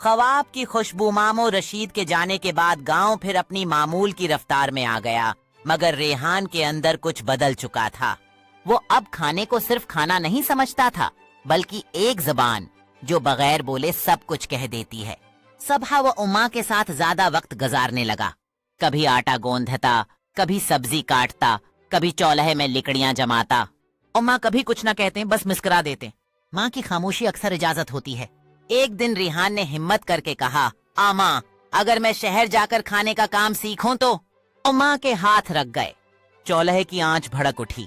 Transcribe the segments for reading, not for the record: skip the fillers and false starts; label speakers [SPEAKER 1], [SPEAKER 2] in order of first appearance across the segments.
[SPEAKER 1] ख्वाब की खुशबू मामो रशीद के जाने के बाद गांव फिर अपनी मामूल की रफ्तार में आ गया, मगर रेहान के अंदर कुछ बदल चुका था। वो अब खाने को सिर्फ खाना नहीं समझता था, बल्कि एक ज़बान जो बगैर बोले सब कुछ कह देती है। सुबह वो उमा के साथ ज्यादा वक्त गुजारने लगा। कभी आटा गोंदता, कभी सब्जी काटता, कभी चौलहे में लिकड़ियां जमाता। उमा कभी कुछ न कहते, बस मुस्कुरा देते। माँ की खामोशी अक्सर इजाजत होती है। एक दिन रिहान ने हिम्मत करके कहा, आमा, अगर मैं शहर जाकर खाने का काम सीखूं तो? उमा के हाथ रख गए। चौलहे की आंच भड़क उठी।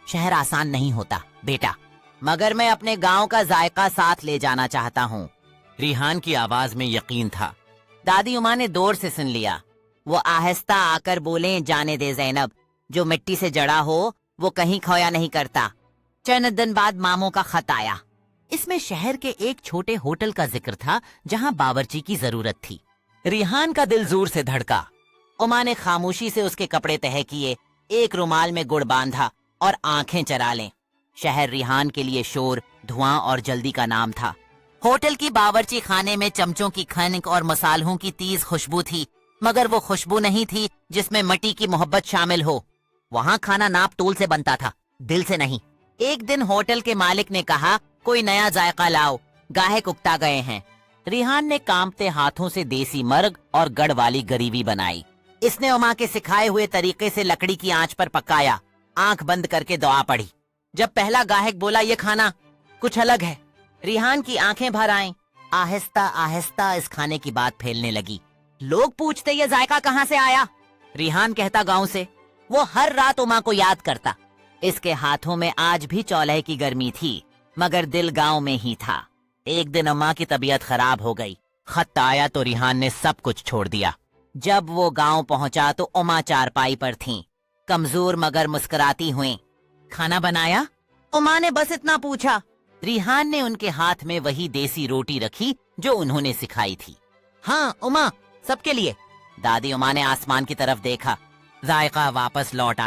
[SPEAKER 1] शहर आसान नहीं होता बेटा, मगर मैं अपने गांव का जायका साथ ले जाना चाहता हूँ। रिहान की आवाज में यकीन था। दादी उमा ने दौर से सुन लिया। वो आहिस्ता आकर बोले, जाने दे ज़ैनब, जो मिट्टी से जड़ा हो वो कहीं खोया नहीं करता। चंद दिन बाद मामों का खत आया। इसमें शहर के एक छोटे होटल का जिक्र था जहां बावर्ची की जरूरत थी। रिहान का दिल जोर से धड़का। उमा ने खामोशी से उसके कपड़े तह किए, एक रुमाल में गुड़ बांधा और आंखें चरा लें। शहर रिहान के लिए शोर, धुआं और जल्दी का नाम था। होटल की बावर्ची खाने में चमचों की खनक और मसालों की तेज खुशबू थी, मगर वो खुशबू नहीं थी जिसमें मट्टी की मोहब्बत शामिल हो। वहाँ खाना नाप तोल से बनता था, दिल से नहीं। एक दिन होटल के मालिक ने कहा, कोई नया जायका लाओ, गाहक उकता गए हैं। रिहान ने कांपते हाथों से देसी मर्ग और गढ़ वाली गरीबी बनाई। इसने उमा के सिखाए हुए तरीके से लकड़ी की आंच पर पकाया। आंख बंद करके दुआ पढ़ी। जब पहला गाहक बोला, ये खाना कुछ अलग है, रिहान की आंखें भर आईं। आहिस्ता आहिस्ता इस खाने की बात फैलने लगी। लोग पूछते, ये जायका कहाँ से आया? रिहान कहता, गांव से। वो हर रात उमा को याद करता। इसके हाथों में आज भी चौलहे की गर्मी थी, मगर दिल गांव में ही था। एक दिन उमा की तबीयत खराब हो गई। खत आया तो रिहान ने सब कुछ छोड़ दिया। जब वो गांव पहुंचा तो उमा चारपाई पर थीं, कमजोर मगर मुस्कुराती हुई। खाना बनाया? उमा ने बस इतना पूछा। रिहान ने उनके हाथ में वही देसी रोटी रखी जो उन्होंने सिखाई थी। हाँ उमा, सबके लिए। दादी उमा ने आसमान की तरफ देखा। जायका वापस लौट